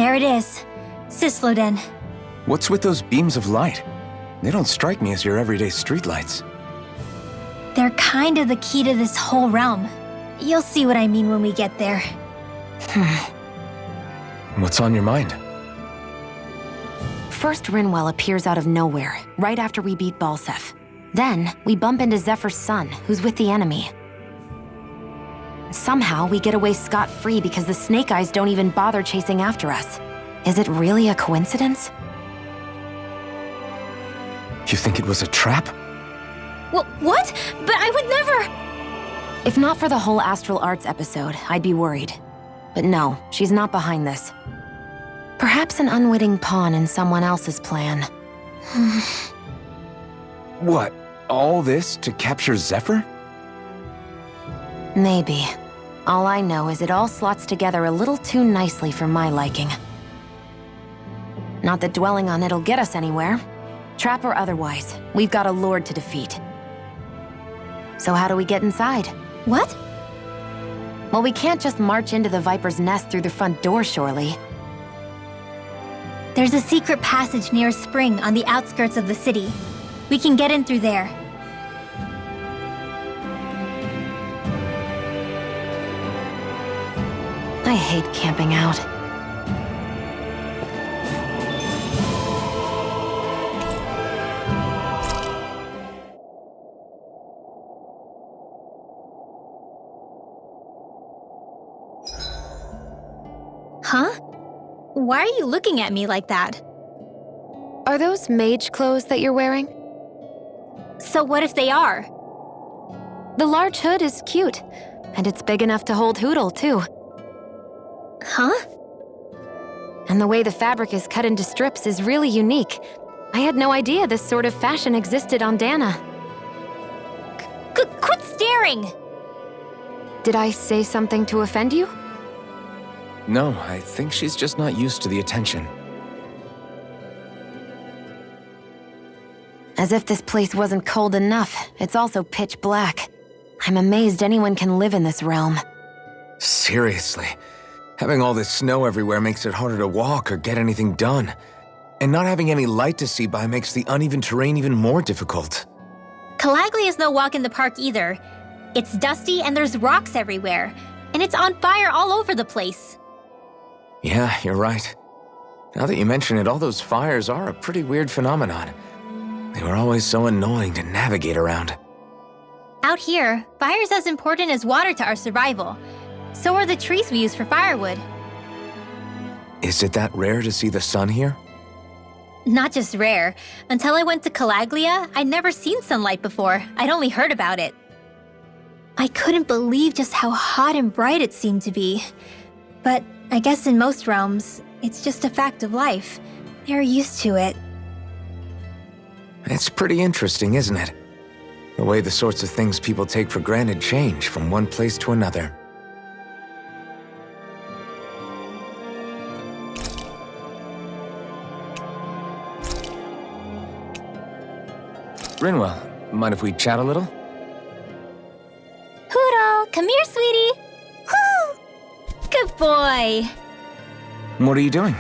There it is. Cyslodia. What's with those beams of light? They don't strike me as your everyday streetlights. They're kind of the key to this whole realm. You'll see what I mean when we get there. What's on your mind? First, Rinwell appears out of nowhere, right after we beat Balseph. Then, we bump into Zephyr's son, who's with the enemy. Somehow, we get away scot-free because the Snake Eyes don't even bother chasing after us. Is it really a coincidence? You think it was a trap? What? But I would never... If not for the whole Astral Arts episode, I'd be worried. But no, she's not behind this. Perhaps an unwitting pawn in someone else's plan. What? All this to capture Zephyr? Maybe. All I know is it all slots together a little too nicely for my liking. Not that dwelling on it'll get us anywhere. Trap or otherwise, we've got a lord to defeat. So how do we get inside? What? Well, we can't just march into the Viper's nest through the front door, surely. There's a secret passage near a spring on the outskirts of the city. We can get in through there. I hate camping out. Huh? Why are you looking at me like that? Are those mage clothes that you're wearing? So what if they are? The large hood is cute, and it's big enough to hold Hootle, too. Huh? And the way the fabric is cut into strips is really unique. I had no idea this sort of fashion existed on Dana. Quit staring! Did I say something to offend you? No, I think she's just not used to the attention. As if this place wasn't cold enough, it's also pitch black. I'm amazed anyone can live in this realm. Seriously. Having all this snow everywhere makes it harder to walk or get anything done. And not having any light to see by makes the uneven terrain even more difficult. Calaglia is no walk in the park either. It's dusty and there's rocks everywhere. And it's on fire all over the place. Yeah, you're right. Now that you mention it, all those fires are a pretty weird phenomenon. They were always so annoying to navigate around. Out here, fire's as important as water to our survival. So are the trees we use for firewood. Is it that rare to see the sun here? Not just rare. Until I went to Calaglia, I'd never seen sunlight before. I'd only heard about it. I couldn't believe just how hot and bright it seemed to be. But I guess in most realms, it's just a fact of life. They're used to it. It's pretty interesting, isn't it? The way the sorts of things people take for granted change from one place to another. Rinwell, mind if we chat a little? Hootle, come here, sweetie. Woo! Good boy. What are you doing?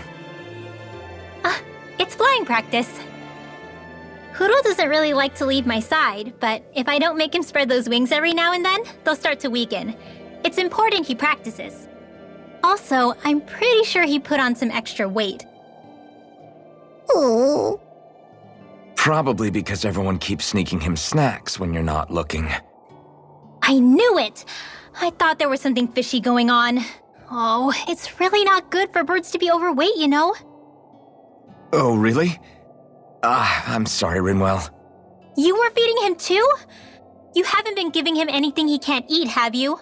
It's flying practice. Hootle doesn't really like to leave my side, but if I don't make him spread those wings every now and then, they'll start to weaken. It's important he practices. Also, I'm pretty sure he put on some extra weight. Ooh. Probably because everyone keeps sneaking him snacks when you're not looking. I knew it! I thought there was something fishy going on. Oh, it's really not good for birds to be overweight, you know? Oh, really? I'm sorry, Rinwell. You were feeding him too? You haven't been giving him anything he can't eat, have you?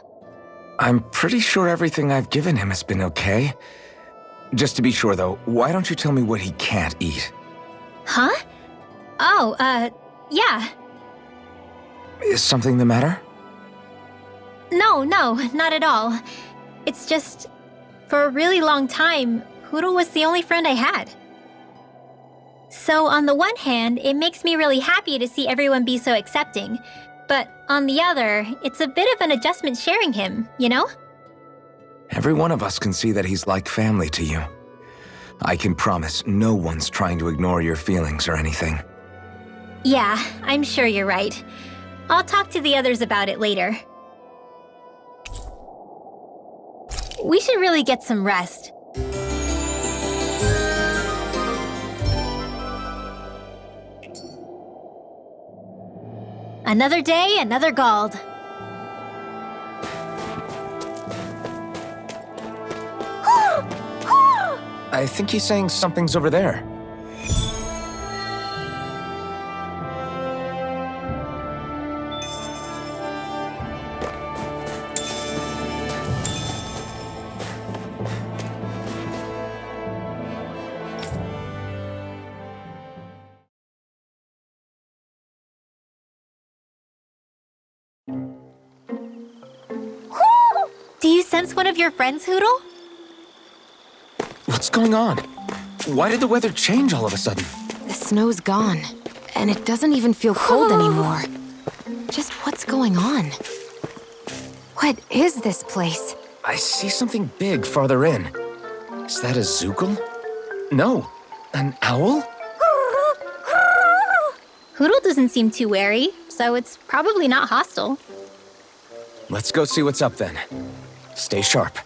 I'm pretty sure everything I've given him has been okay. Just to be sure, though, why don't you tell me what he can't eat? Huh? Oh, yeah. Is something the matter? No, not at all. It's just, for a really long time, Hootle was the only friend I had. So on the one hand, it makes me really happy to see everyone be so accepting. But on the other, it's a bit of an adjustment sharing him, you know? Every one of us can see that he's like family to you. I can promise no one's trying to ignore your feelings or anything. Yeah, I'm sure you're right. I'll talk to the others about it later. We should really get some rest. Another day, another Gald. I think he's saying something's over there. Do you sense one of your friends, Hootle? What's going on? Why did the weather change all of a sudden? The snow's gone, and it doesn't even feel cold anymore. Just what's going on? What is this place? I see something big farther in. Is that a zuegal? No, an owl? Hootle doesn't seem too wary, so it's probably not hostile. Let's go see what's up then. Stay sharp.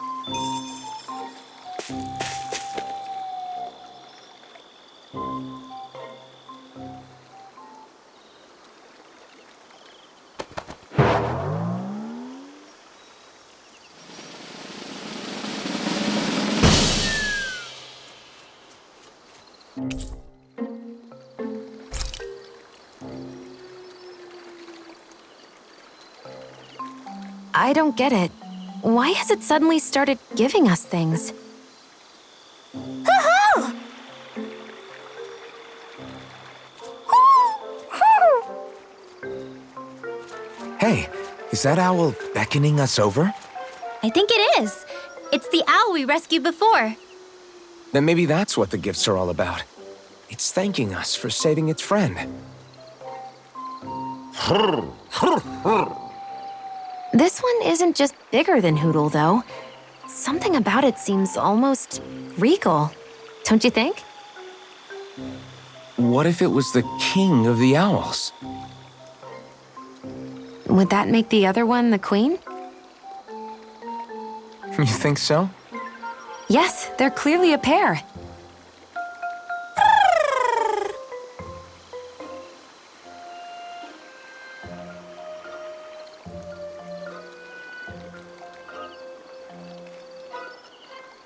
I don't get it. Why has it suddenly started giving us things? Hey, is that owl beckoning us over? I think it is. It's the owl we rescued before. Then maybe that's what the gifts are all about. It's thanking us for saving its friend. This one isn't just bigger than Hootle, though. Something about it seems almost regal, don't you think? What if it was the king of the owls? Would that make the other one the queen? You think so? Yes, they're clearly a pair.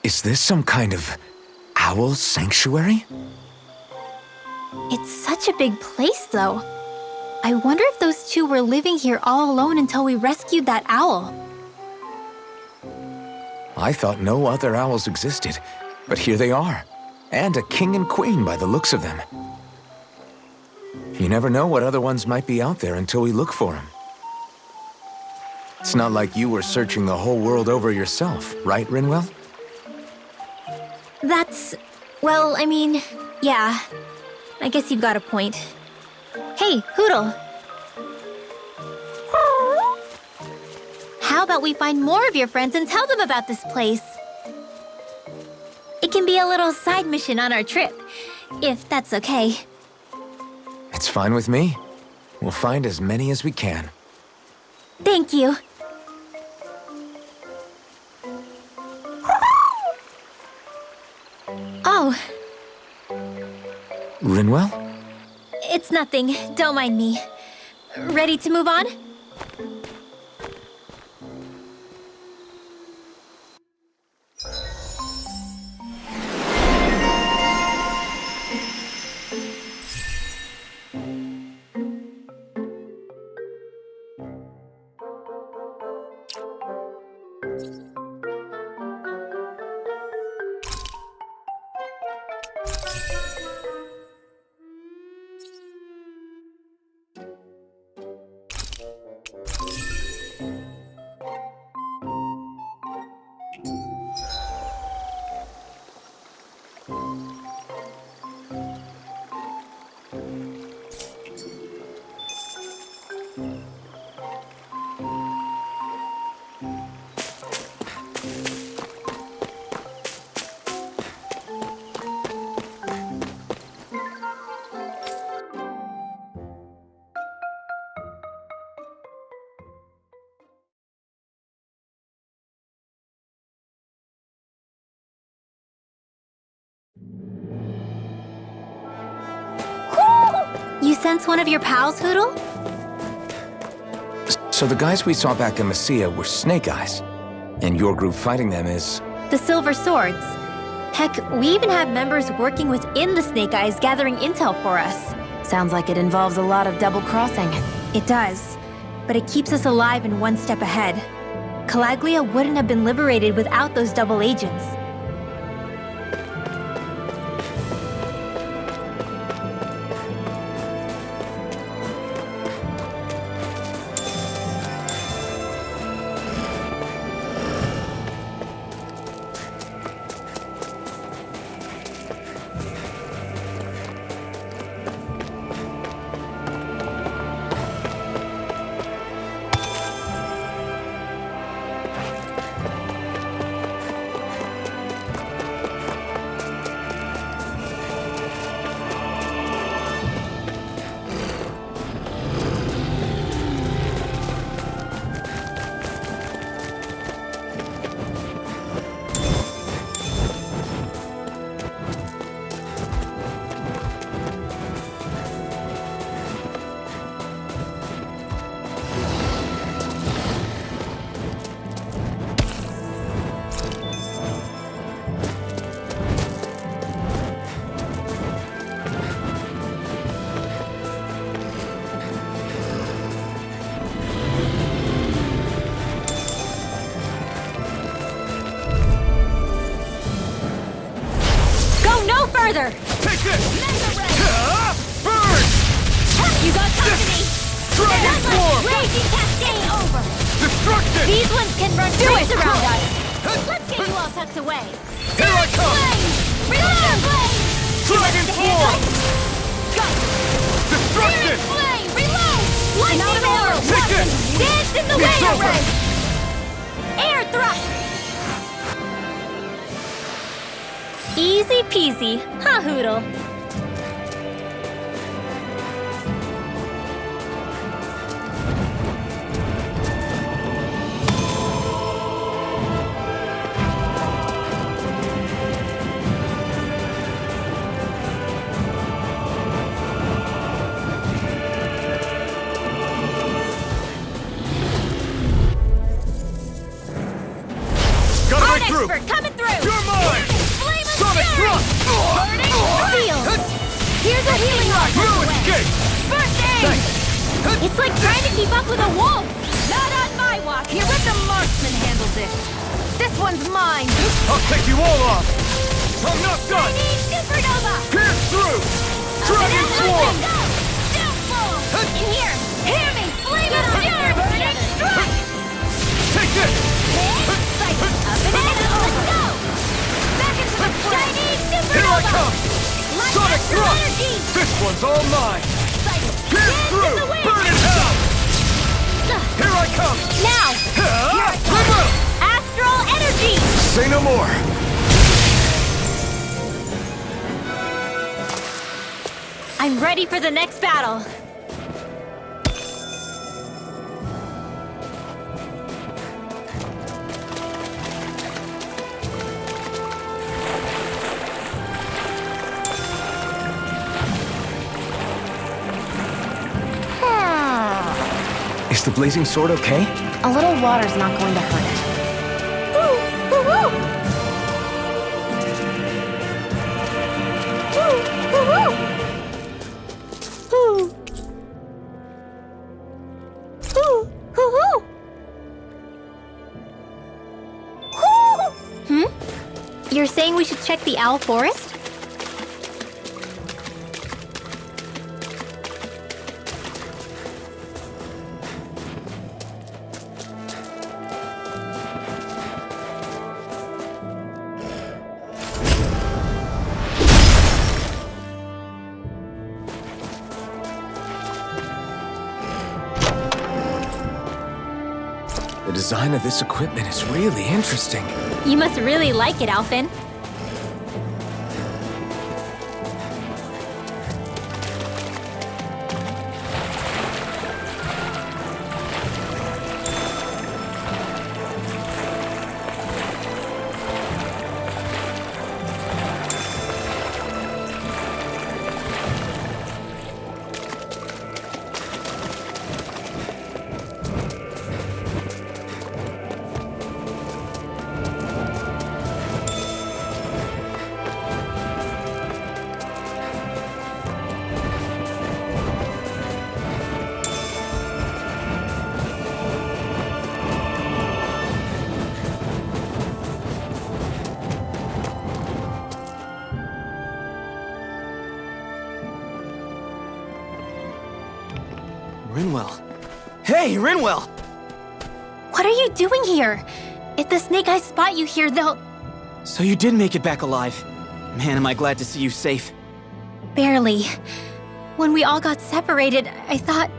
Is this some kind of owl sanctuary? It's such a big place, though. I wonder if those two were living here all alone until we rescued that owl. I thought no other owls existed, but here they are. And a king and queen by the looks of them. You never know what other ones might be out there until we look for them. It's not like you were searching the whole world over yourself, right, Rinwell? Well, I mean, yeah. I guess you've got a point. Hey, Hootle. How about we find more of your friends and tell them about this place? It can be a little side mission on our trip, if that's okay. It's fine with me. We'll find as many as we can. Thank you. Oh, Rinwell? it's nothing. Don't mind me. Ready to move on? sense one of your pals, Hoodle? So the guys we saw back in Messia were Snake Eyes, and your group fighting them is... The Silver Swords. Heck, we even have members working within the Snake Eyes gathering intel for us. Sounds like it involves a lot of double-crossing. It does, but it keeps us alive and one step ahead. Calaglia wouldn't have been liberated without those double agents. Further! Take this! Burn! You got company! Dragon Form! Raging cascade over! Destruction! These ones can run trains around us! Let's get you all tucked away! Here I come! Reload! Dragon Form! Go! Destruction! Flame! Reload! Lightning arrow! Take this! Dance in the way It's over! array! Air thrust! Easy peasy, huh, Hoodle? Gotta break through! Expert coming through! You're mine! Sonic thrust! Burning steel! Here's a healing rod! No escape! First aid! Thanks! It's like trying to keep up with a wolf! Not on my watch! Here, let the marksman handle this! This one's mine! I'll take you all off! I'm not done! I need supernova! Pierce through! Dragon Swarm! Downfall! In here! Hear me! Flame of Fury! Burning strike! Take this! Up and in! Let's go! Back into the fray! I need supernova! Here I come! Light Sonic astral thrust! energy! This one's all mine! Cycle! Pierce Dance through! in the wind! Burn in hell! Here I come! Now! Remote! Astral energy! Say no more! I'm ready for the next battle. Is the blazing sword okay? A little water's not going to hurt it. You're saying we should check the owl forest? The design of this equipment is really interesting. You must really like it, Alphen. Hey, Rinwell! What are you doing here? If the Snake Eyes spot you here, they'll... So you did make it back alive. Man, am I glad to see you safe. Barely. When we all got separated, I thought...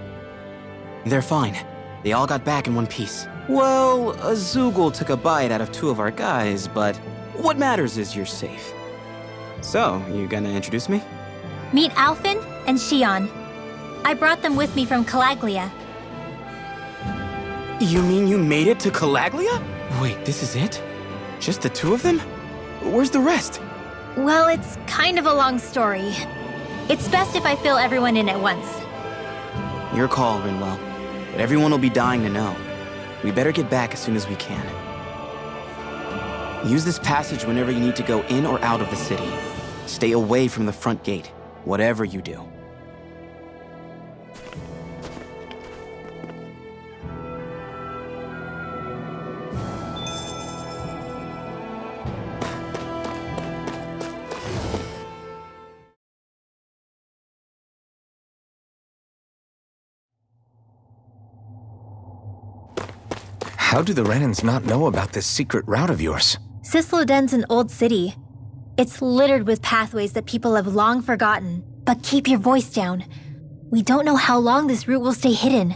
They're fine. They all got back in one piece. Well, a zeugal took a bite out of 2 of our guys, but what matters is you're safe. So, you gonna introduce me? Meet Alphen and Shionne. I brought them with me from Calaglia. You mean you made it to Calaglia? Wait, this is it? Just the 2 of them? Where's the rest? Well, it's kind of a long story. It's best if I fill everyone in at once. Your call, Rinwell. But everyone will be dying to know. We better get back as soon as we can. Use this passage whenever you need to go in or out of the city. Stay away from the front gate, whatever you do. How do the Renans not know about this secret route of yours? Cyslodia's an old city. It's littered with pathways that people have long forgotten. But keep your voice down. We don't know how long this route will stay hidden.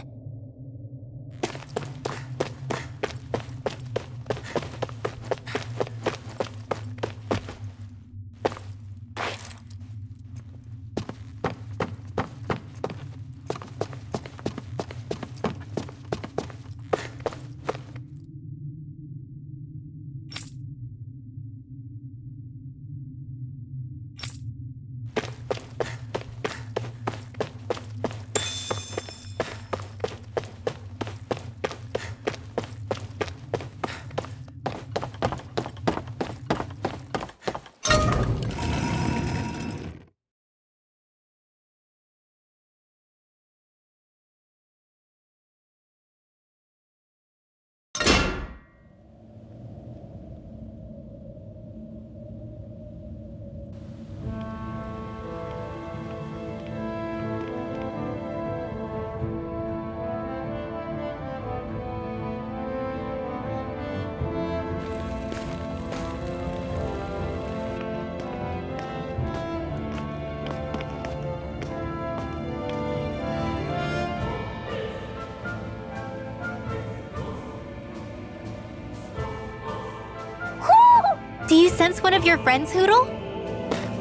Do you sense one of your friends, Hootle?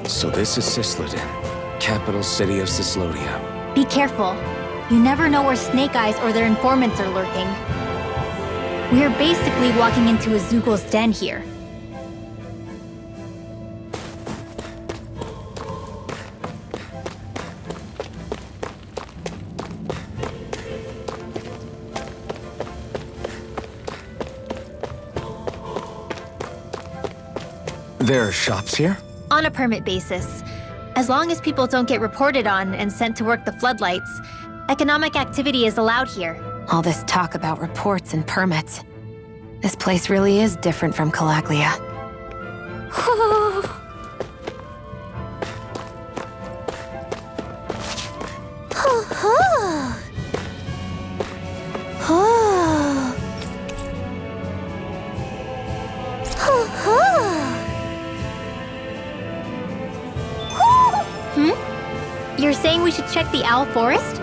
So this is Cyslodia, capital city of Cyslodia. Be careful. You never know where Snake Eyes or their informants are lurking. We are basically walking into a zuegal's den here. There are shops here? On a permit basis. As long as people don't get reported on and sent to work the floodlights, economic activity is allowed here. All this talk about reports and permits. This place really is different from Calaglia. You're saying we should check the Owl Forest?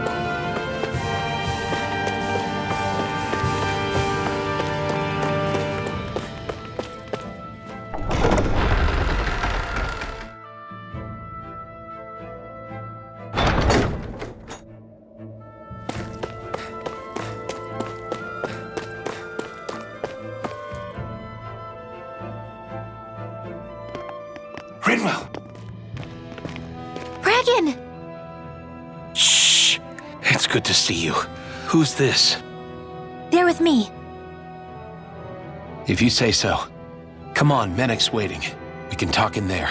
Rinwell! Dragon! Shh! It's good to see you. Who's this? They're with me. If you say so. Come on, Menek's waiting. We can talk in there.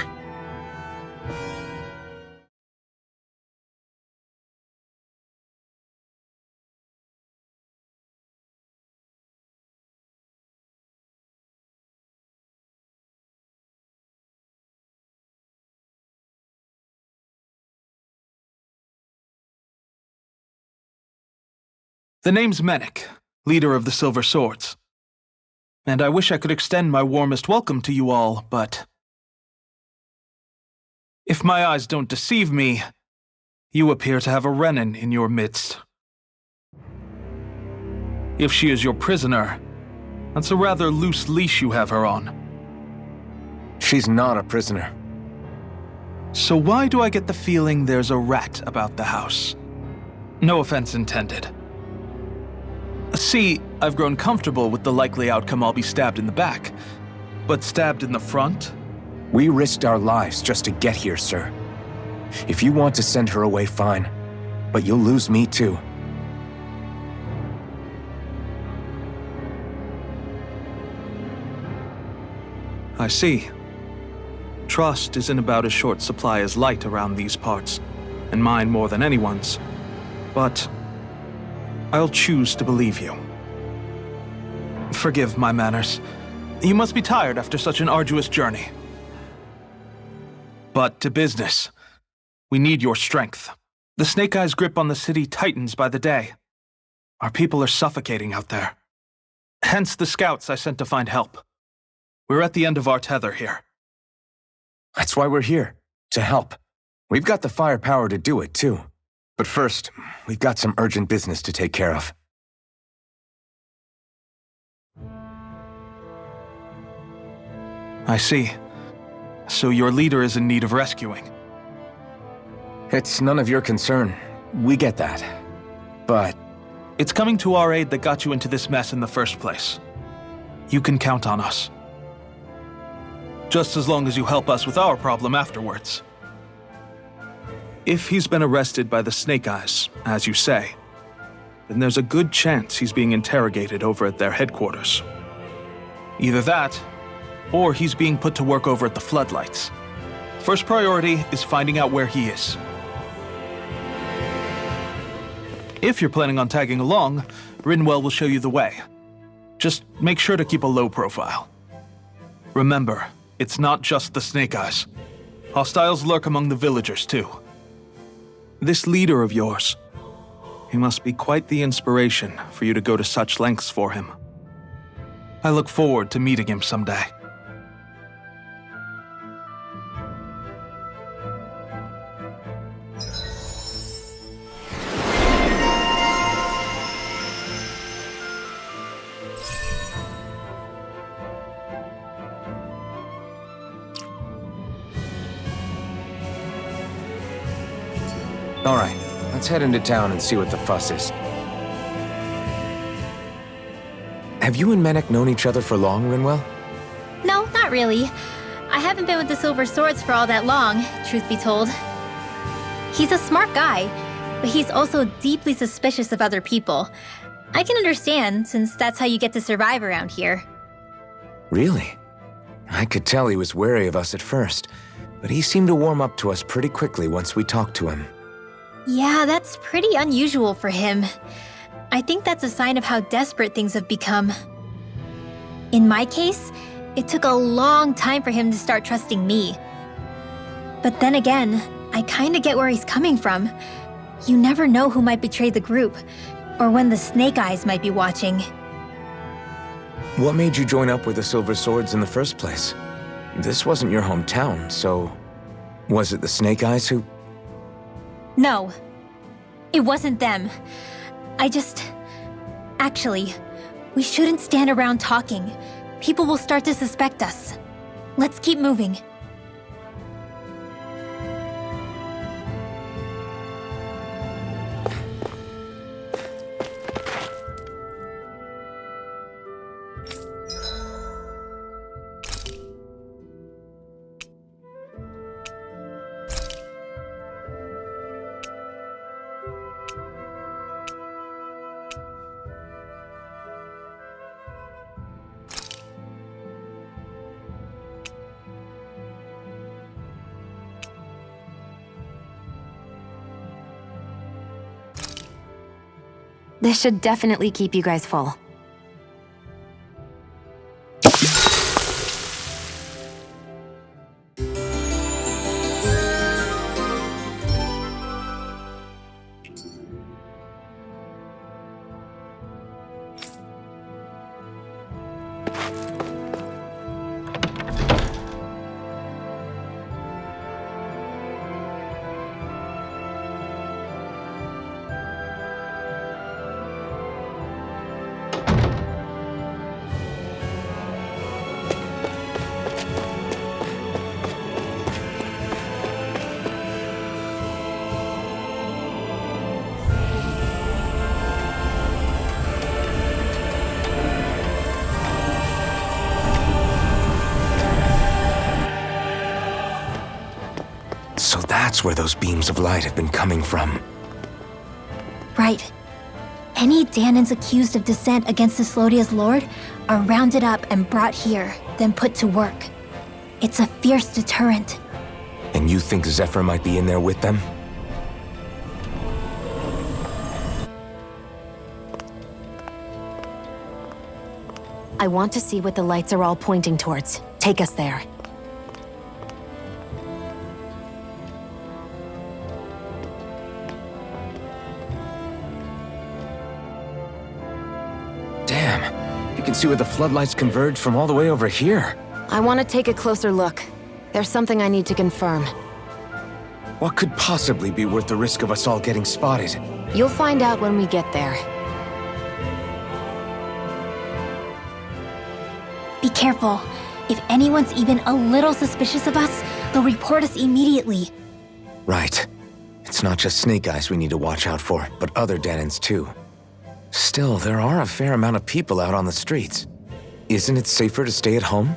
The name's Menek, leader of the Silver Swords. And I wish I could extend my warmest welcome to you all, but if my eyes don't deceive me, you appear to have a Renin in your midst. If she is your prisoner, that's a rather loose leash you have her on. She's not a prisoner. So why do I get the feeling there's a rat about the house? No offense intended. See, I've grown comfortable with the likely outcome I'll be stabbed in the back, but stabbed in the front? We risked our lives just to get here, sir. If you want to send her away, fine. But you'll lose me too. I see. Trust isn't about as short supply as light around these parts, and mine more than anyone's. But I'll choose to believe you. Forgive my manners. You must be tired after such an arduous journey. But to business. We need your strength. The Snake Eyes' grip on the city tightens by the day. Our people are suffocating out there. Hence the scouts I sent to find help. We're at the end of our tether here. That's why we're here, to help. We've got the firepower to do it, too. But first, we've got some urgent business to take care of. I see. So your leader is in need of rescuing. It's none of your concern. We get that. But it's coming to our aid that got you into this mess in the first place. You can count on us. Just as long as you help us with our problem afterwards. If he's been arrested by the Snake Eyes, as you say, then there's a good chance he's being interrogated over at their headquarters. Either that, or he's being put to work over at the Floodlights. First priority is finding out where he is. If you're planning on tagging along, Rinwell will show you the way. Just make sure to keep a low profile. Remember, it's not just the Snake Eyes. Hostiles lurk among the villagers, too. This leader of yours, he must be quite the inspiration for you to go to such lengths for him. I look forward to meeting him someday. all right, let's head into town and see what the fuss is. Have you and Menek known each other for long, Rinwell? No, not really. I haven't been with the Silver Swords for all that long, truth be told. He's a smart guy, but he's also deeply suspicious of other people. I can understand, since that's how you get to survive around here. Really? I could tell he was wary of us at first, but he seemed to warm up to us pretty quickly once we talked to him. Yeah, that's pretty unusual for him. I think that's a sign of how desperate things have become. In my case, it took a long time for him to start trusting me. But then again, I kinda get where he's coming from. You never know who might betray the group, or when the Snake Eyes might be watching. What made you join up with the Silver Swords in the first place? This wasn't your hometown, so was it the Snake Eyes who... No, it wasn't them. Actually, we shouldn't stand around talking. People will start to suspect us. Let's keep moving. This should definitely keep you guys full. So that's where those beams of light have been coming from. Right. Any Danans accused of dissent against Cyslodia's lord are rounded up and brought here, then put to work. It's a fierce deterrent. And you think Zephyr might be in there with them? I want to see what the lights are all pointing towards. Take us there. Damn, you can see where the floodlights converge from all the way over here. I want to take a closer look. There's something I need to confirm. What could possibly be worth the risk of us all getting spotted? You'll find out when we get there. Be careful. If anyone's even a little suspicious of us, they'll report us immediately. Right. It's not just Snake Eyes we need to watch out for, but other Danans too. Still, there are a fair amount of people out on the streets. Isn't it safer to stay at home?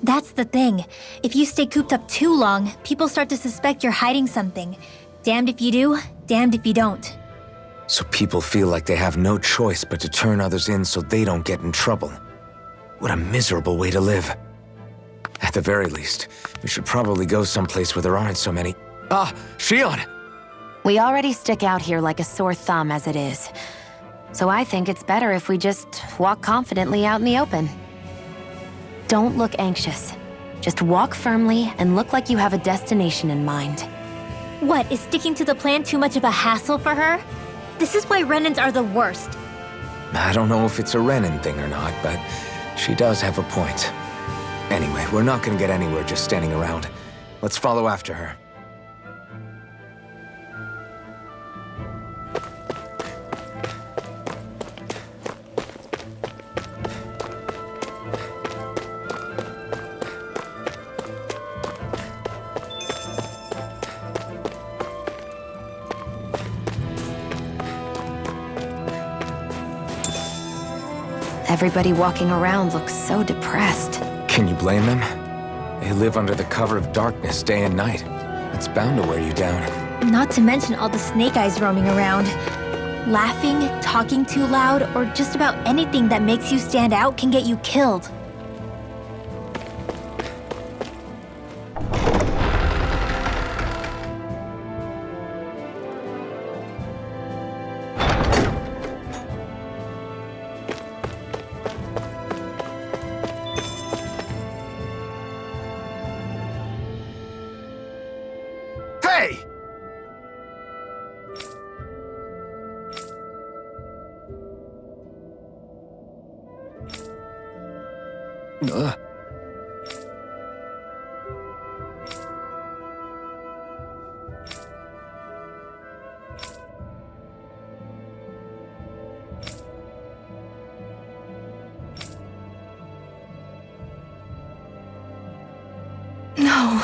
That's the thing. If you stay cooped up too long, people start to suspect you're hiding something. Damned if you do, damned if you don't. So people feel like they have no choice but to turn others in so they don't get in trouble. What a miserable way to live. At the very least, we should probably go someplace where there aren't so many. Ah, Shionne! We already stick out here like a sore thumb as it is. So I think it's better if we just walk confidently out in the open. Don't look anxious. Just walk firmly and look like you have a destination in mind. What, is sticking to the plan too much of a hassle for her? This is why Renans are the worst. I don't know if it's a Renan thing or not, but she does have a point. Anyway, we're not gonna get anywhere just standing around. Let's follow after her. Everybody walking around looks so depressed. Can you blame them? They live under the cover of darkness day and night. It's bound to wear you down. Not to mention all the Snake Eyes roaming around. Laughing, talking too loud, or just about anything that makes you stand out can get you killed. Hey! Ugh. No.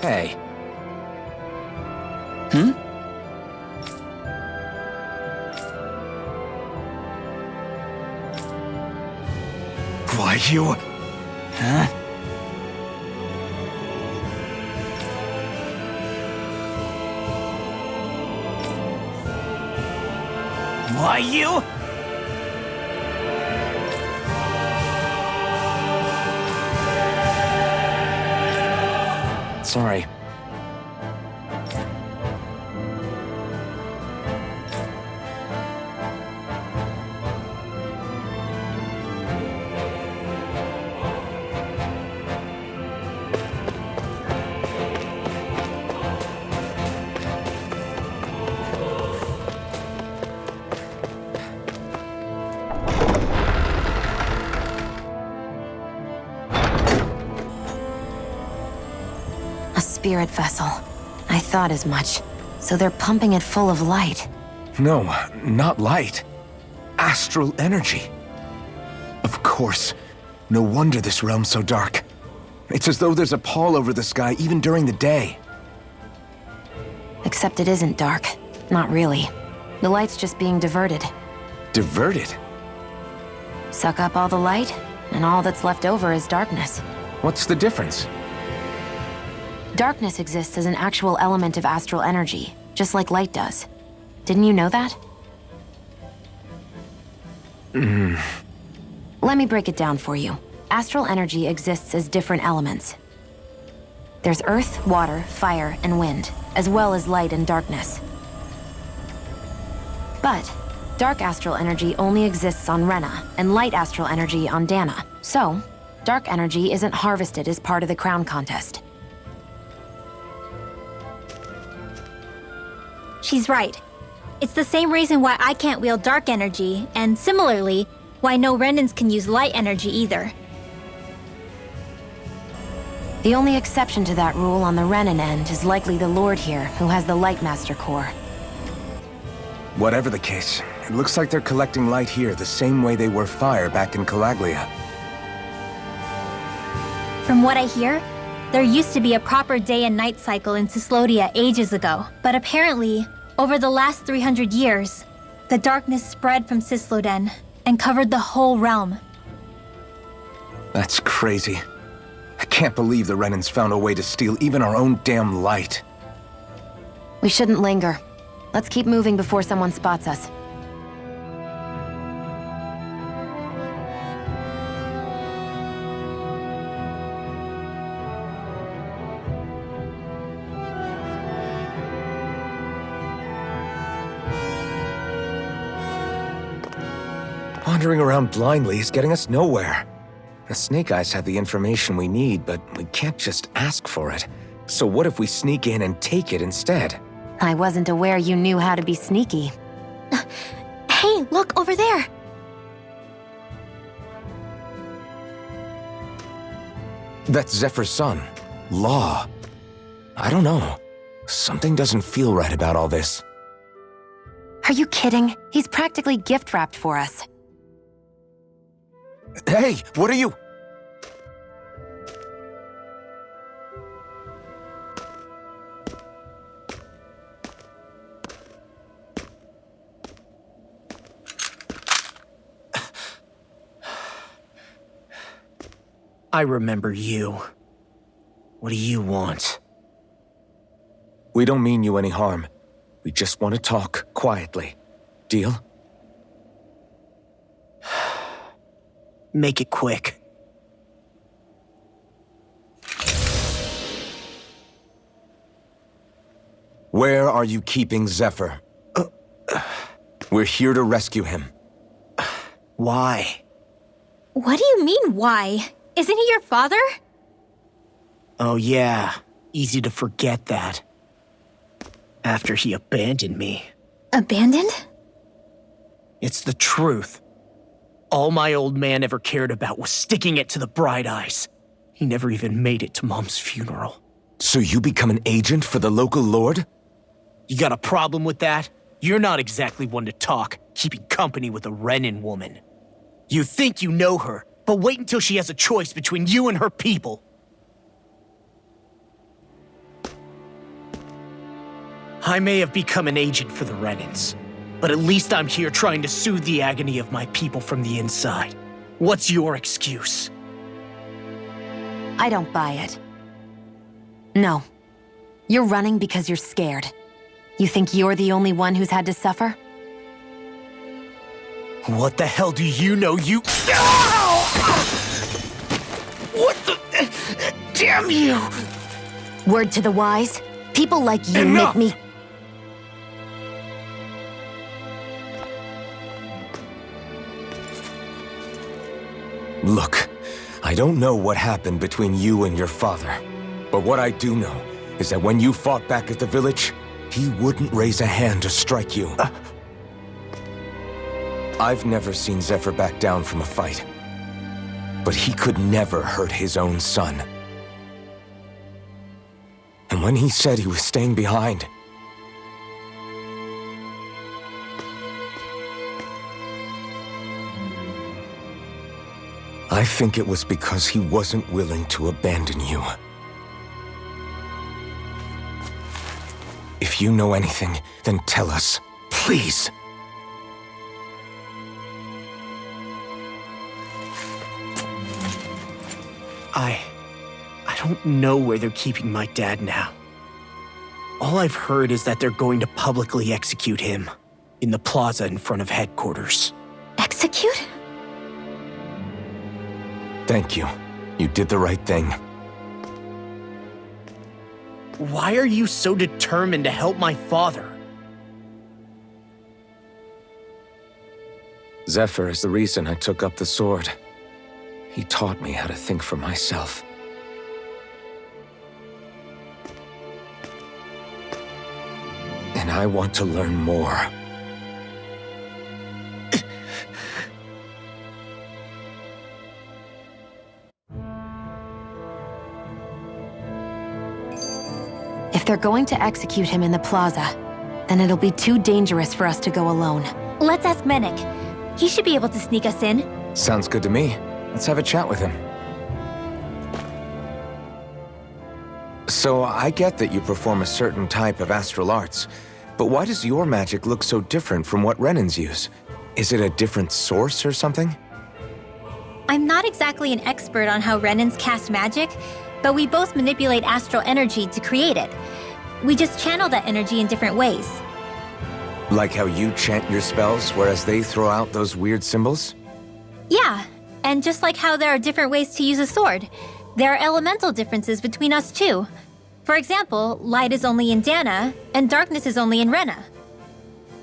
Hey. Why, you... Huh? Why, you? Sorry. spirit vessel. I thought as much. So they're pumping it full of light. No, not light. Astral energy. Of course. No wonder this realm's so dark. It's as though there's a pall over the sky even during the day. Except it isn't dark. Not really. The light's just being diverted. Diverted? Suck up all the light, and all that's left over is darkness. What's the difference? Darkness exists as an actual element of astral energy, just like light does. Didn't you know that? Let me break it down for you. Astral energy exists as different elements. There's earth, water, fire, and wind, as well as light and darkness. But dark astral energy only exists on Rena, and light astral energy on Dana. So, dark energy isn't harvested as part of the crown contest. She's right. It's the same reason why I can't wield dark energy, and similarly, why no Renans can use light energy either. The only exception to that rule on the Renan end is likely the Lord here, who has the Lightmaster core. Whatever the case, it looks like they're collecting light here the same way they were fire back in Calaglia. From what I hear, there used to be a proper day and night cycle in Cyslodia ages ago, but apparently, over the last 300 years, the darkness spread from Cysloden and covered the whole realm. That's crazy. I can't believe the Renans found a way to steal even our own damn light. We shouldn't linger. Let's keep moving before someone spots us. Wandering around blindly is getting us nowhere. The Snake Eyes have the information we need, but we can't just ask for it. So what if we sneak in and take it instead? I wasn't aware you knew how to be sneaky. Hey, look over there! That's Zephyr's son, Law. I don't know. Something doesn't feel right about all this. Are you kidding? He's practically gift-wrapped for us. Hey, what are you? I remember you. What do you want? We don't mean you any harm. We just want to talk quietly. Deal? Make it quick. Where are you keeping Zephyr? We're here to rescue him. Why? What do you mean, why? Isn't he your father? Oh yeah, easy to forget that. After he abandoned me. Abandoned? It's the truth. All my old man ever cared about was sticking it to the Bright Eyes. He never even made it to Mom's funeral. So you become an agent for the local lord? You got a problem with that? You're not exactly one to talk, keeping company with a Renan woman. You think you know her, but wait until she has a choice between you and her people. I may have become an agent for the Renans, but at least I'm here trying to soothe the agony of my people from the inside. What's your excuse? I don't buy it. No. You're running because you're scared. You think you're the only one who's had to suffer? What the hell do you know, you— What the— Damn you! Word to the wise, people like you Enough! make me— Look, I don't know what happened between you and your father, but what I do know is that when you fought back at the village, he wouldn't raise a hand to strike you. I've never seen Zephyr back down from a fight, but he could never hurt his own son. And And when he said he was staying behind, I think it was because he wasn't willing to abandon you. If you know anything, then tell us, please. I don't know where they're keeping my dad now. All I've heard is that they're going to publicly execute him in the plaza in front of headquarters. Execute? Thank you. You did the right thing. Why are you so determined to help my father? Zephyr is the reason I took up the sword. He taught me how to think for myself. And I want to learn more. If they're going to execute him in the plaza, then it'll be too dangerous for us to go alone. Let's ask Menik. He should be able to sneak us in. Sounds good to me. Let's have a chat with him. So, I get that you perform a certain type of astral arts, but why does your magic look so different from what Renans use? Is it a different source or something? I'm not exactly an expert on how Renans cast magic, but we both manipulate astral energy to create it. We just channel that energy in different ways. Like how you chant your spells, whereas they throw out those weird symbols? Yeah, and just like how there are different ways to use a sword, there are elemental differences between us too. For example, light is only in Dana, and darkness is only in Rena.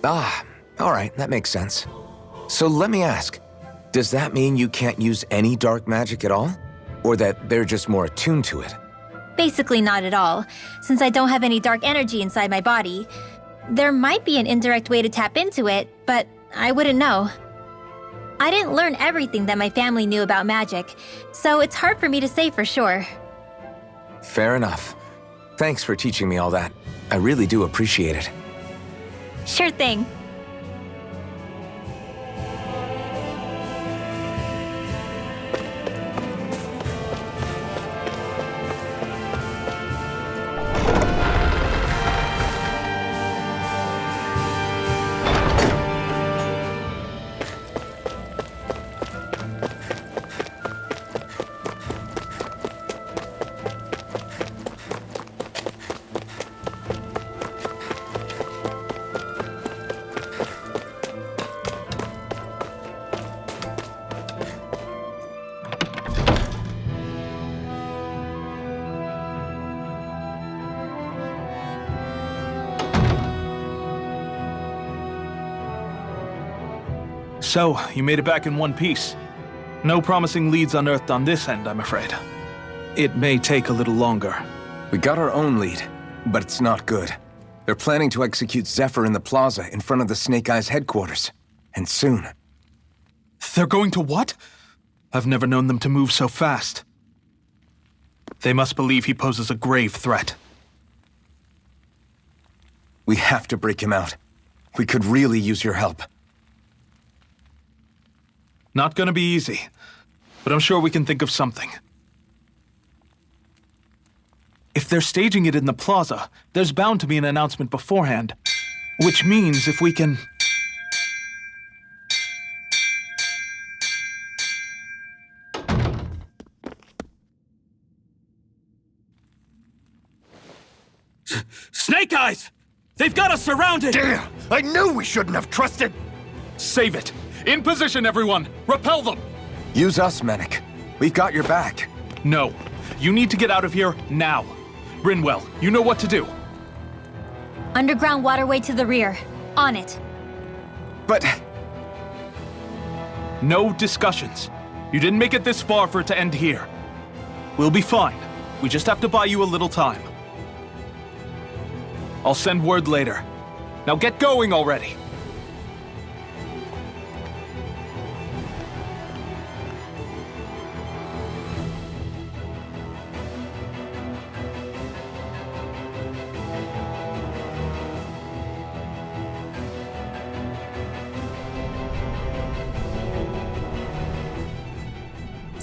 Ah, alright, that makes sense. So let me ask, does that mean you can't use any dark magic at all? Or that they're just more attuned to it? Basically not at all, since I don't have any dark energy inside my body. There might be an indirect way to tap into it, but I wouldn't know. I didn't learn everything that my family knew about magic, so it's hard for me to say for sure. Fair enough. Thanks for teaching me all that. I really do appreciate it. Sure thing. So, you made it back in one piece. No promising leads unearthed on this end, I'm afraid. It may take a little longer. We got our own lead, but it's not good. They're planning to execute Zephyr in the plaza in front of the Snake Eyes headquarters. And soon. They're going to what? I've never known them to move so fast. They must believe he poses a grave threat. We have to break him out. We could really use your help. Not gonna be easy, but I'm sure we can think of something. If they're staging it in the plaza, there's bound to be an announcement beforehand. Which means if we can... Snake Eyes! They've got us surrounded! Damn! I knew we shouldn't have trusted! Save it! In position, everyone! Repel them! Use us, Menik. We've got your back. No. You need to get out of here now. Rinwell, you know what to do. Underground waterway to the rear. On it. But... No discussions. You didn't make it this far for it to end here. We'll be fine. We just have to buy you a little time. I'll send word later. Now get going already.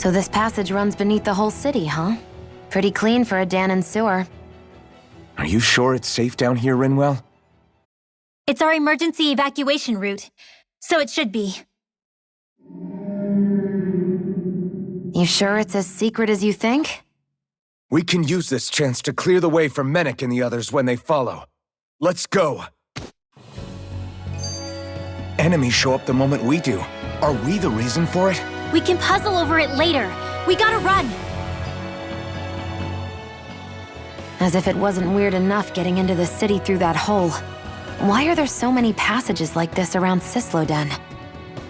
So this passage runs beneath the whole city, huh? Pretty clean for a Danon sewer. Are you sure it's safe down here, Rinwell? It's our emergency evacuation route, so it should be. You sure it's as secret as you think? We can use this chance to clear the way for Menek and the others when they follow. Let's go! Enemies show up the moment we do. Are we the reason for it? We can puzzle over it later. We gotta run! As if it wasn't weird enough getting into the city through that hole. Why are there so many passages like this around Cyslodia?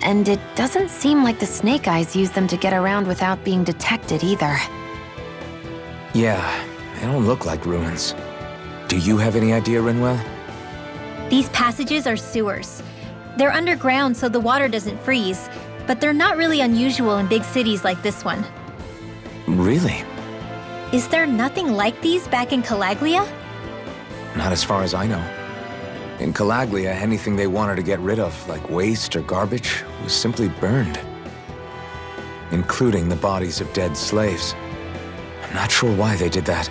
And it doesn't seem like the Snake Eyes use them to get around without being detected either. Yeah, they don't look like ruins. Do you have any idea, Rinwell? These passages are sewers. They're underground so the water doesn't freeze, but they're not really unusual in big cities like this one. Really? Is there nothing like these back in Calaglia? Not as far as I know. In Calaglia, anything they wanted to get rid of, like waste or garbage, was simply burned. Including the bodies of dead slaves. I'm not sure why they did that.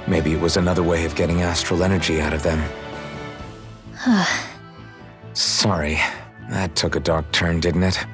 Maybe it was another way of getting astral energy out of them. Sorry, that took a dark turn, didn't it?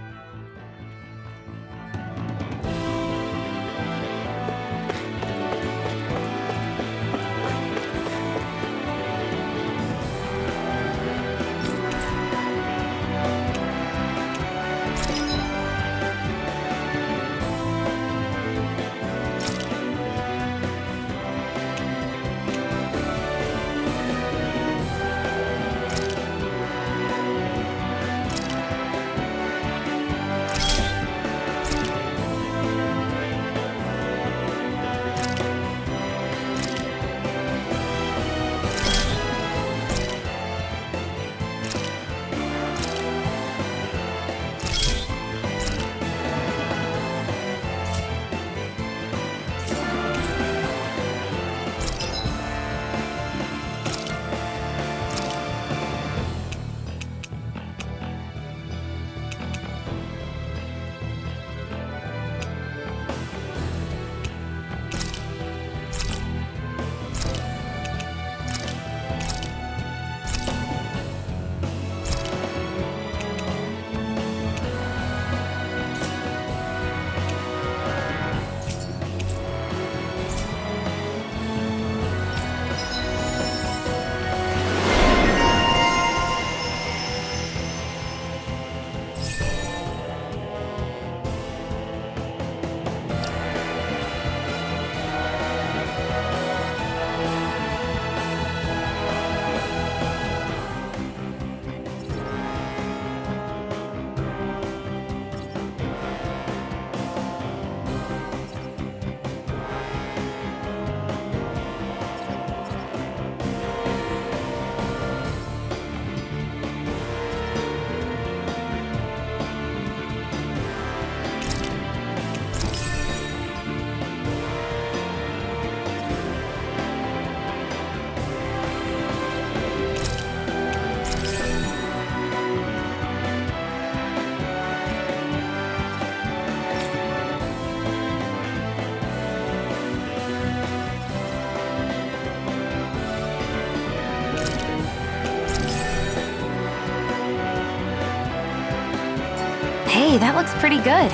Hey, that looks pretty good.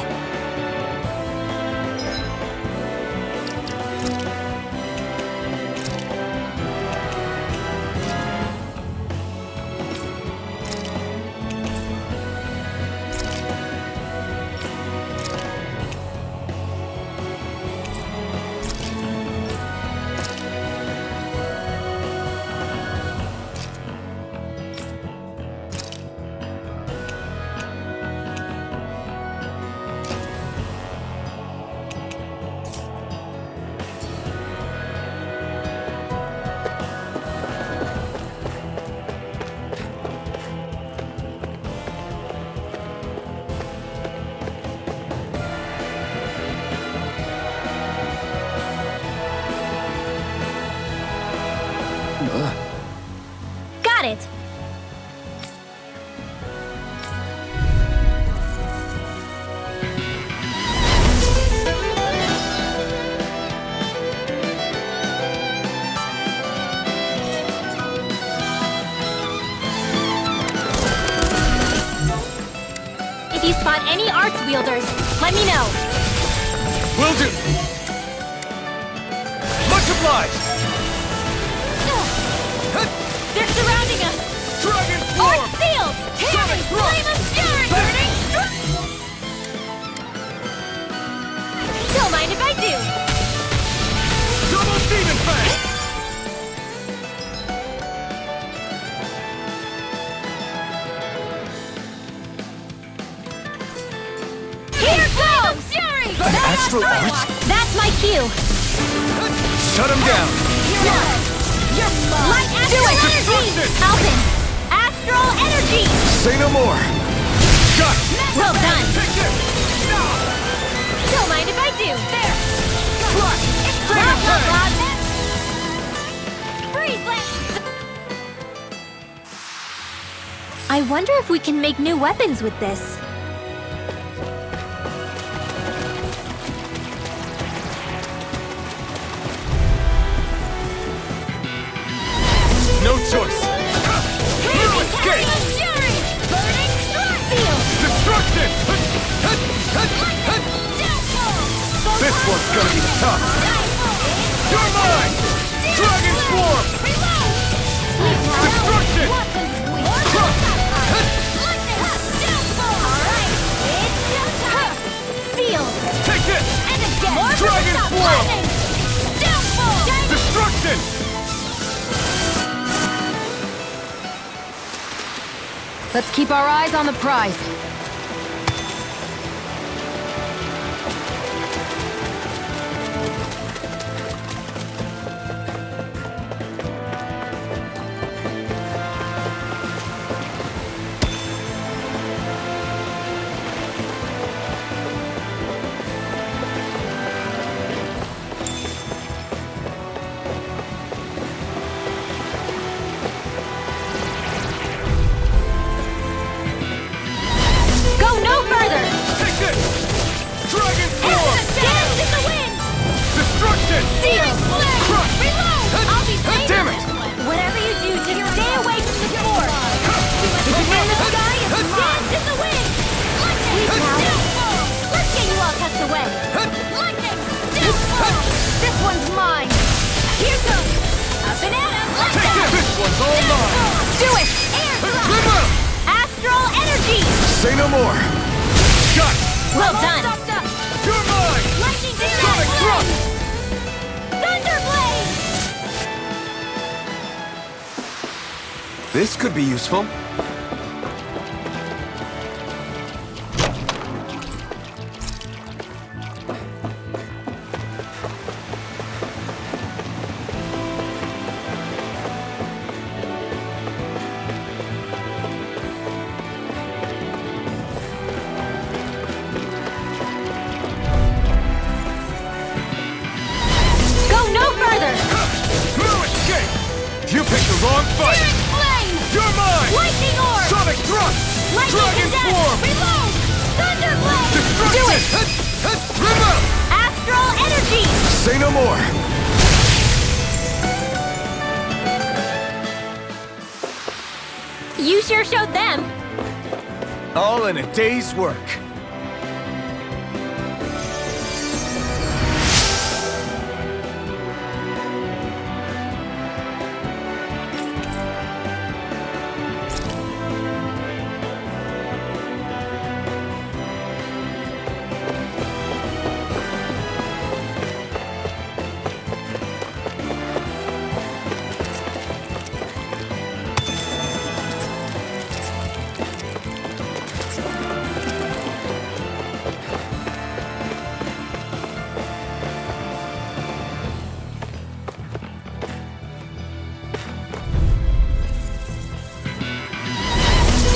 you spot any arts wielders, let me know. Will do. Much obliged. They're surrounding us! Dragon Art Swarm! sealed! Sonic Thrust! Flame of Fury! Burning Don't mind if I do! Double Demon Fang! Here goes! Fury! Astral Arts? That's my cue! Shut him down! Light Astral Energy! Destruction! Alphen! Astral Energy! Say no more! Shut! Well done! Take this! Don't mind if I do! There! Flash! Blah, blah, Fang! blah. Freeze Lance! I wonder if we can make new weapons with this. No choice! New escape! Fury! Burning Seal! Destruction! This one's gonna be tough! You're mine! Dragon Swarm! Destruction! Crush! Seal! Take this! And again! Dragon Swarm! Destruction! Let's keep our eyes on the prize. Go no further! Take this! Dragon Swarm! Dance in the wind! Destruction! Seal! Crush! Reload! I'll be safe! Damn it! Whatever you do, just stay away from the force! If you win the sky, it's dance in the wind! Lightning! Let's get you all tucked away! Lightning! This one's mine! Here goes! Up and at 'em! Take this! This one's all mine! Do it! Air Rinwell! Astral Energy! Say no more! Shut! Well done! You're mine! Lightning Sonic Thrust! Thunderblade! This could be useful. Go no further! No escape! You picked the wrong fight! Searing Flame! You're mine! Lightning Orb! Sonic Thrust! Lightning Dragon Condense! Swarm! Reload! Thunderblade! Destruction! Do it! Rinwell! Astral Energy! Say no more! You sure showed them. All in a day's work.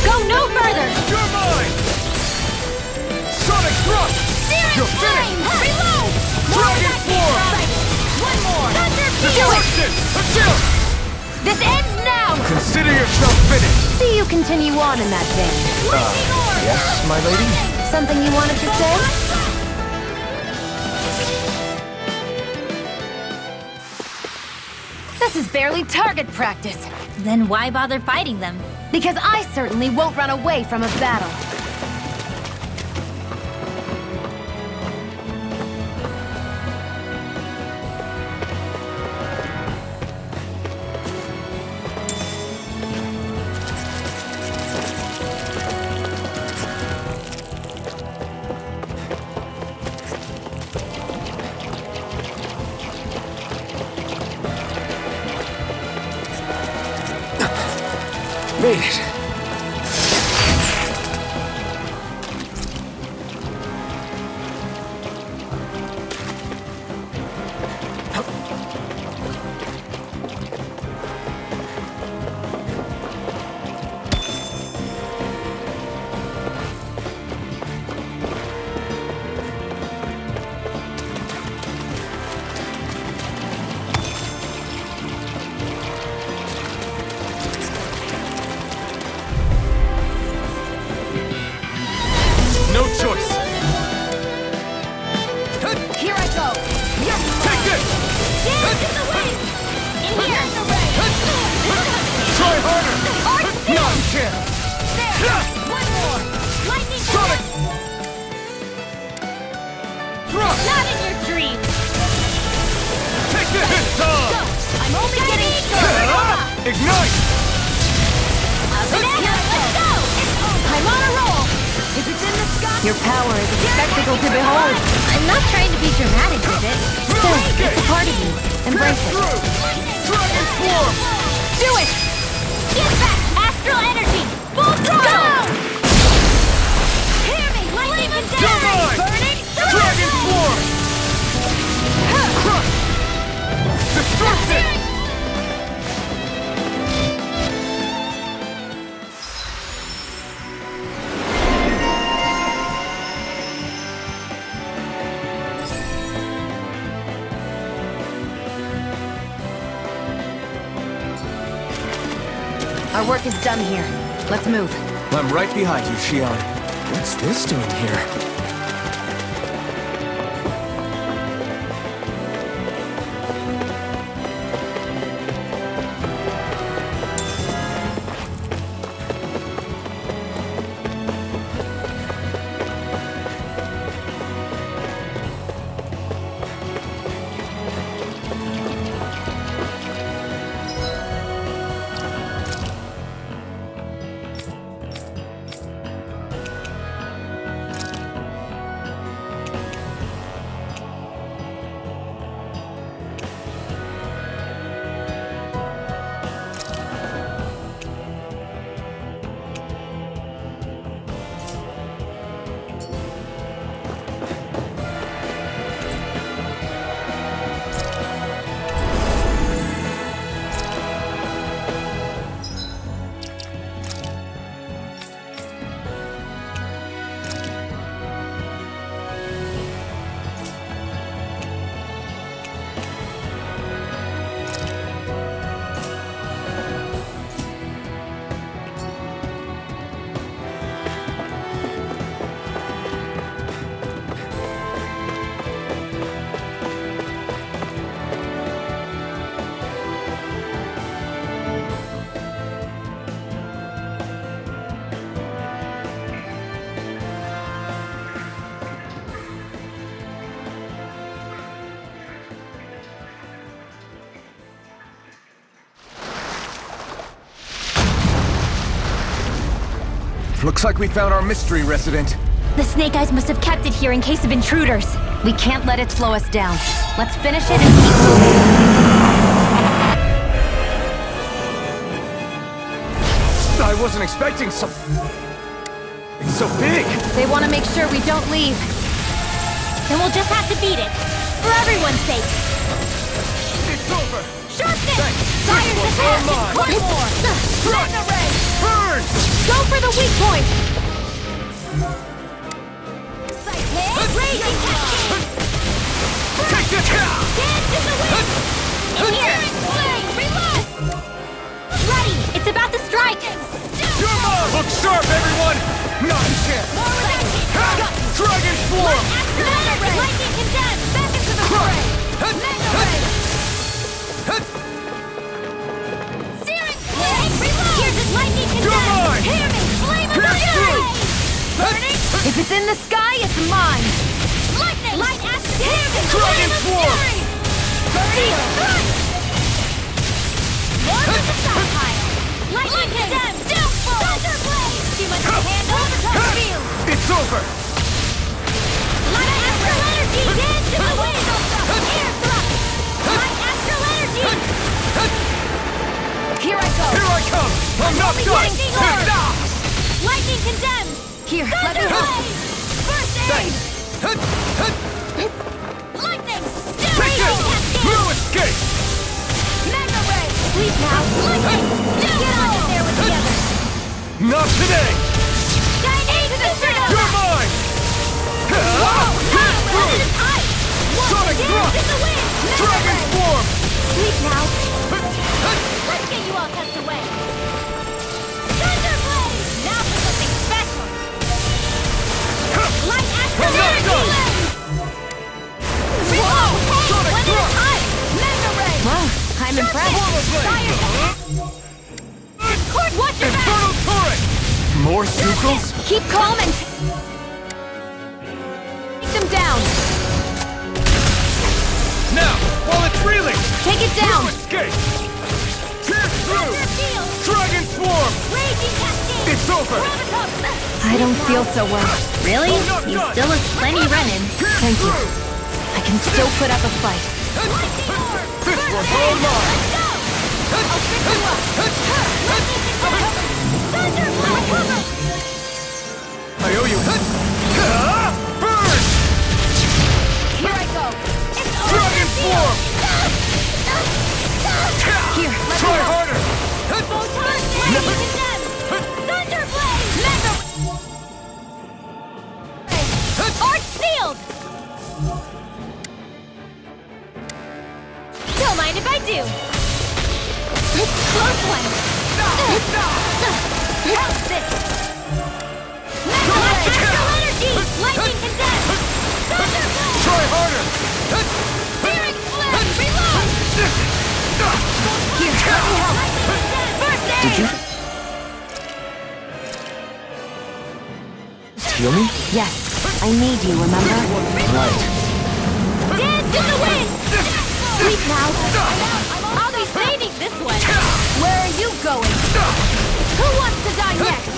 Go no further! You're mine! Sonic Thrust! Searing You're Flame! finished! Reload! Dragon Swarm! One more! Thunder Destruction! Chill! This ends now! Consider yourself finished! See you continue on in that vein. Lightning Orb! Yes, my lady? Something you wanted to say? This is barely target practice. Then why bother fighting them? Because I certainly won't run away from a battle. Made it. No choice. Here I go! You're Take this! Dance in the wind! In here! Try harder! Art still! Not chance! There! One more! Lightning Sonic! Thrust! Not in your dreams! Take this! This time! Go! I'm only getting started! Ignite! Let's go! I'm on a roll! If it's in the sky... Your power is a spectacle to behold. I'm not trying to be dramatic with it. Still, it's a part of you. Embrace it. Dragon Swarm! Do it! Get back! Astral energy! Full throttle! Hear me! Lightning and Divine! Burning! Dragon Swarm! Crush! Destruction! Our work is done here. Let's move. I'm right behind you, Shionne. What's this doing here? Looks like we found our mystery resident. The Snake Eyes must have kept it here in case of intruders. We can't let it slow us down. Let's finish it and keep moving. I wasn't expecting so big. They want to make sure we don't leave. Then we'll just have to beat it. For everyone's sake. It's over. Sharpness! Thanks. Fire's This one's attack! all mine. One more! Lightning ray! Burn! Go for the weak point! Raging cascade! Take this! Dance in the wind! In here! Flame! Reload! Ready! It's about to strike! Your mom! Look sharp, everyone! Not a chance! Dragon Swarm! Lightning condemned! Back into the fray! Mega ray! Searing flame! Reload! Here's his lightning condemned! mine! Hear me! Flame of the ray! Burning! If it's in the sky, it's mine. Lightning! Light acid! Hear me! Dragon Flame of Swarm! fury! Burning! Thrust! More of the stockpile! Lightning condemned! Downfall! Thunder blade! She must handle overtime field! It's over! Light astral energy! Dance in the wind! Air thrust! Light astral energy! Here I go. Here I come! I'm I'm not done! Lightning orb! Lightning condemned! Here, let me Thunder help. blade! First aid! Lightning! Take Raging this! cascade! No escape! Mega ray! Sleep now! Lightning! Get on in there with the others! Not today! Into the shadow! You're mine! One at a time! Sonic Dance thrust! in the wind! Mega Dragon ray! swarm! Sleep now! Let's get you all tucked away! Thunder blade! Now for something special! Light astral I'm not energy! done! Whoa! Sonic One at a thrust! time! Mega ray! Wow, I'm impressed. Portal blade! Fire's attack! Discord, watch your back! Infernal turret! More zuegals? Keep calm and... Take them down. Now, while it's reeling! Take it No down. escape! Pierce through! Thunder field! Dragon swarm! Raging cascade! It's over! Gravitas! I don't feel so well. Really? not You done. still look plenty running. Thank you. I can still put up a fight. Lightning orb! This First one's aid! all mine! Let's go! I'll pick you up! Lightning condemned! Thunder blade! Cover! I owe you. Burn! Here I go! It's Dragon swarm! Here, let me Try help. harder! Photon lightning condemned! Thunder blade! Mega... Arch sealed! Don't mind if I do! Close one! How's this? Mega astral energy! Lightning condemned! Thunder blade! Try harder! Searing flame! Reload! Here, let me help. Lightning condemned! First aid! Did you heal me? Yes, I need you, remember? Right. Dance in the wind! Sleep now! I'll be saving this one! Where are you going? Who wants to die next?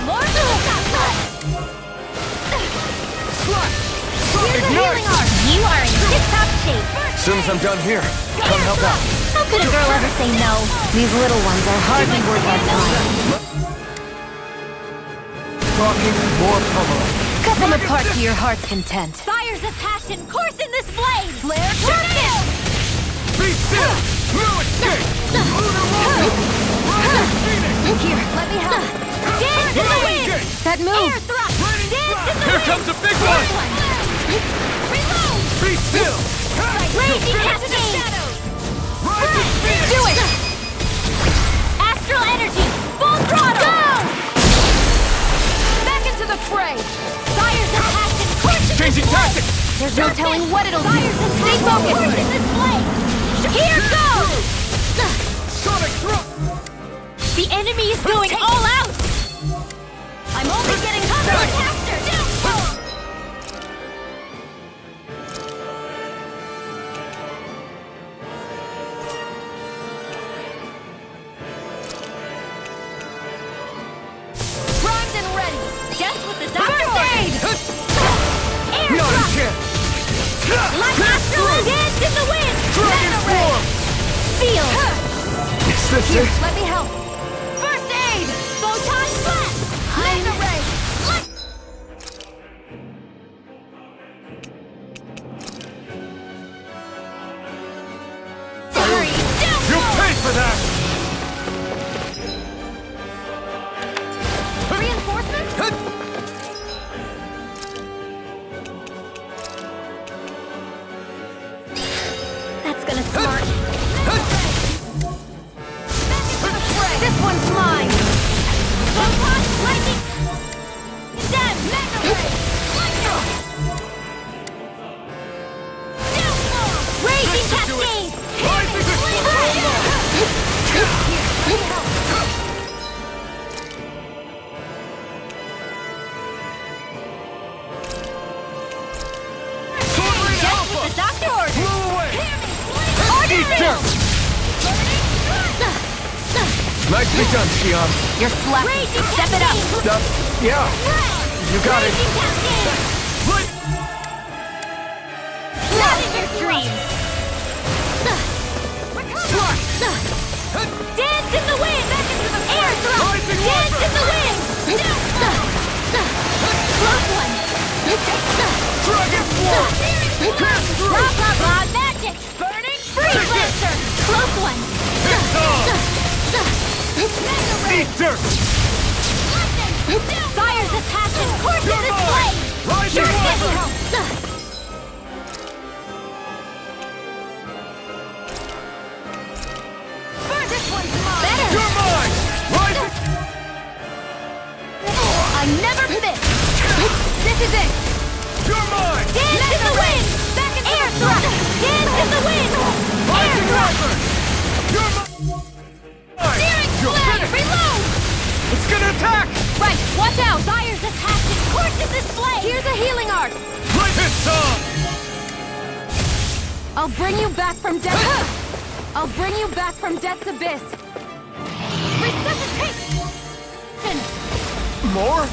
More Here's a healing arc! You are in tip-top shape. As soon as I'm done here, come help out. How could a girl ever say no? These little ones are hardly worth our time. Talking more pummeling. Cut them apart to your heart's content. Fires of passion course in this blade! Flare tornado! Be still! No escape! Lunar roll! Rising Phoenix! Here, let me help. Dance in the wind! That move! Air thrust! Dance in the Here wind! comes a big one! Reload! Be still! Raging cascade! Rising Phoenix! Do it! Astral energy! Full throttle! Go! Back into the fray! Fires of passion course in Changing this blade! tactics! There's no telling what it'll do. Fires of Stay passion focused. course in this blade! Here goes! Sonic thrust! The enemy is going all out! I'm only getting covered! Faster! Primed and ready! Just what the doctor ordered! Air Not a thrust! chance! Like astral dance in the wind! Dragon Mega ray! swarm! Seal! Is this it? Let me help. First aid! Photon blast! Mega ray! Sorry! You'll pay for that! Reinforcements? That's gonna smart. This one's mine. Photon lightning! Dem! Mega ray! Lightning! Raging cascade! Rising Just what the doctor ordered! Blow away! Order dirt! Nicely done, Shionne. You're slapped. Raging Step it up. Yeah, you got it. Raging cascade! Not in your dreams! Dance in the wind! Back into the Air thrust! Rising Dance weapon! in the wind! Close one! Dragon Swarm! Blah, blah, blah, magic! Burning freeze lancer! Close one! It's on! Eat dirt! Fire's attached and courses You're its mine! flame! Rising weapon! This one's mine! Better! You're mine! Rising... I never miss! This is it! You're mine! Dance in the wind! Back in air thrust! Dance in the wind! Air Rising thrust! weapon! You're mine! Steering You're flame! finished! Reload! It's gonna attack! Right, watch out! Fire's attached and courses this flame! Here's a healing arc! Right this on! I'll bring you back from death. I'll bring you back from death's abyss. Resuscitate! More?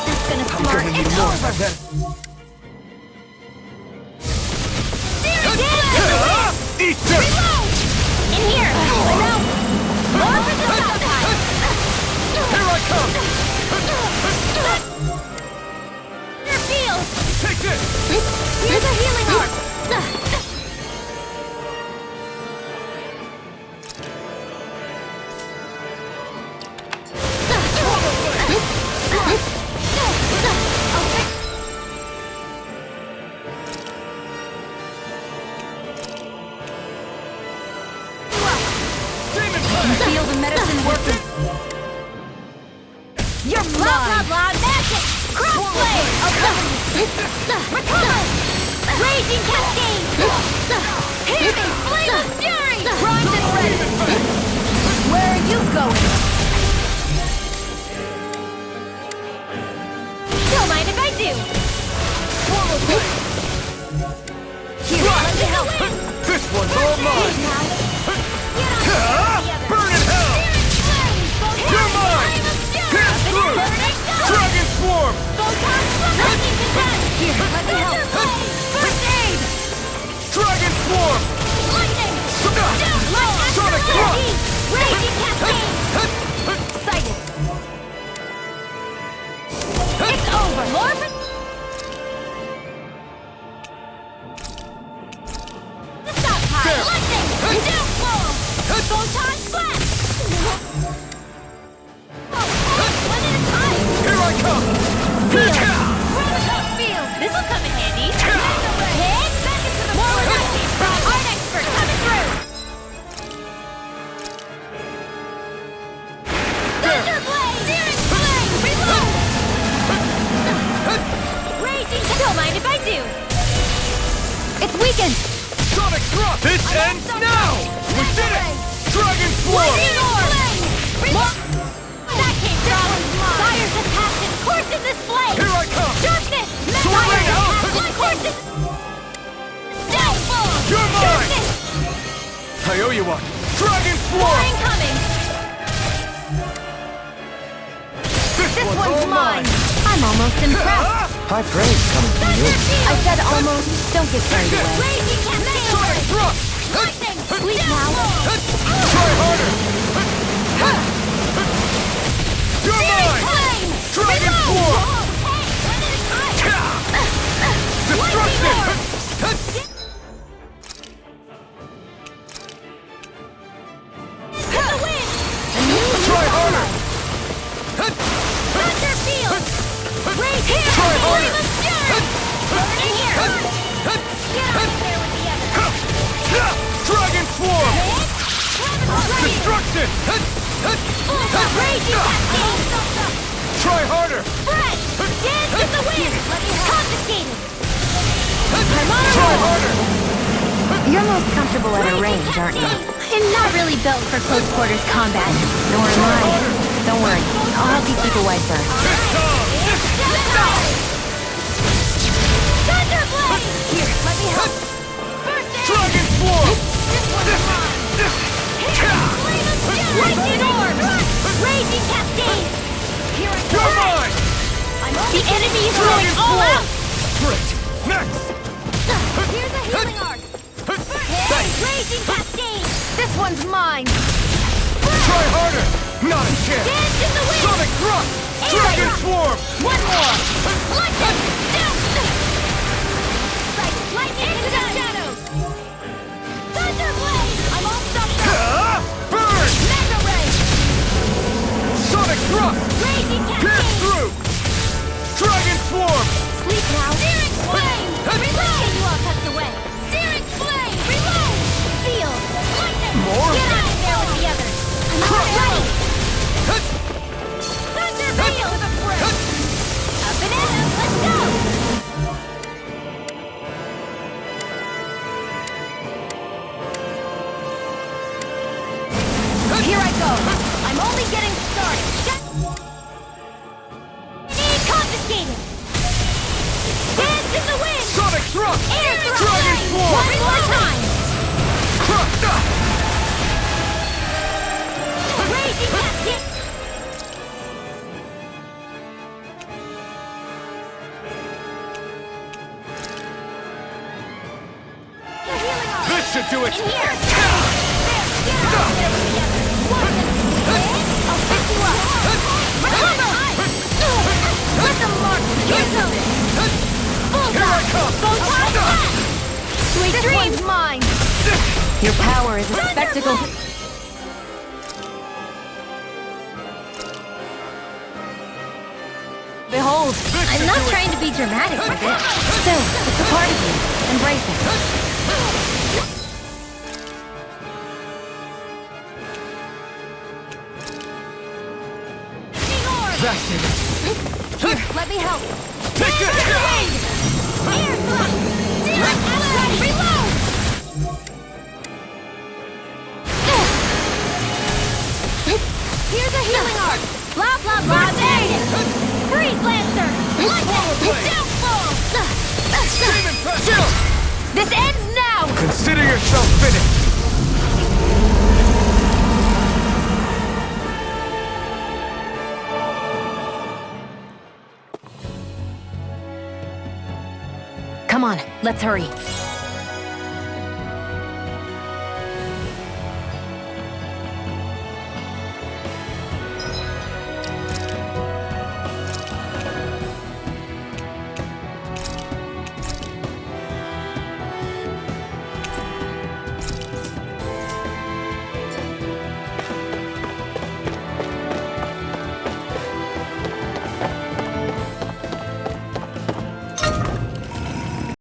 That's gonna I'm smart. gonna need It's more, over. I bet. Eat dirt! Reload! In here. Now. More for the Ooze Hive. Here I come! Your field. Take this! Here's a healing arc. Demon Blast! Feel the medicine working. You're mine. Blah, blah, blah, magic. Crossblade. Recover. Raging cascade. Hear me, flame of fury. Primed and ready. Where are you going? Don't mind if I do. Swallow blade! Here, let me help. This one's all mine! Burn in hell! You're mine! Pierce through! Dragon Swarm! Here, let me help. First aid! Dragon Swarm! Lightning! Sonic Thrust! Raging cascade! Sighted! It's over! More for... The stop high! Lightning! Downfall! Photon blast! One at a time! Here I come! Field! This'll come in handy! Hit! Back into the more lightning! Art expert coming through! Thunderblade! Searing flame! Reload! Raging... Don't mind if I do! It's weakened! Sonic Thrust! This ends now! We did it! Dragon Swarm! Lightning orb! That came from... Fire's attached and courses this flame! Here I come! Darkness! Sword Fire rain out! attached and courses... Downfall! You're mine! Darkness! I owe you one! Dragon More Swarm! incoming! This This one's one's all mine! mine! I'm almost impressed! High praise coming from you. I said almost. Don't get carried away. Raging cascade! Sonic Thrust! Lightning! Sleep now. Try harder! You're mine! Flame! Dragon Reload! Swarm! Hey, one at a time! Destruction! In the wind! Try harder! Thunder field! Raise here! Try harder! Flame of fury! Burning here! Get out of there with the others! Dragon Swarm! Alright! Destruction! Raging cascade! Try harder! Spread! Dance in the wind! Confiscated! I'm on a Try roll! harder! You're most comfortable at a range, aren't you? I'm not really built for close quarters combat. Nor am I. Don't worry. I'll help you keep a white bird. Thunderblade! Here, let me help! First aid! Dragon Swarm! This one's mine! Flame of fury! Lightning orb! Raging cascade! Here I You're go! mine! I'm The enemy is Dragon going all Swarm! out! Great! Next! one's mine! Try harder! Not a chance! Dance in the wind! Sonic thrust! Dragon swarm! One more! Lightning! Down! Lightning into the shadows! Thunder blade! I'm all stuffed up! Burn! Mega ray! Sonic thrust! Raging Pierce cascade! through! Dragon swarm! Sleep now! Searing flame! Reload! You all tucked away! Searing flame! Reload! Seal! Lightning! More? Get out of there with the others! I'm not ready! Thunder Veil! To the fray! Up and at 'em! Let's go! Here I go! I'm only getting started! Need confiscated! Dance in the wind! Sonic thrust! Air thrust! Dragon swarm! One more time! Raging cascade! This should do it! In here! There! Get out there with the others! One minute! I'll pick you up! Come on! Let them mark me! Here's something! Here I come! Go time flat! Sweet dreams mine! Your power is a spectacle. Behold! I'm not trying to be dramatic with it. Still, it's a part of you. Embrace it. That's it! Here, let me help! Take it! Air thrust! Searing flame! Reload! Here's a healing arc! Blah, blah, blah, dang it! Freeze Lancer! Lightning! Downfall! Demon pressure! This ends now! Consider yourself finished! Come on, let's hurry.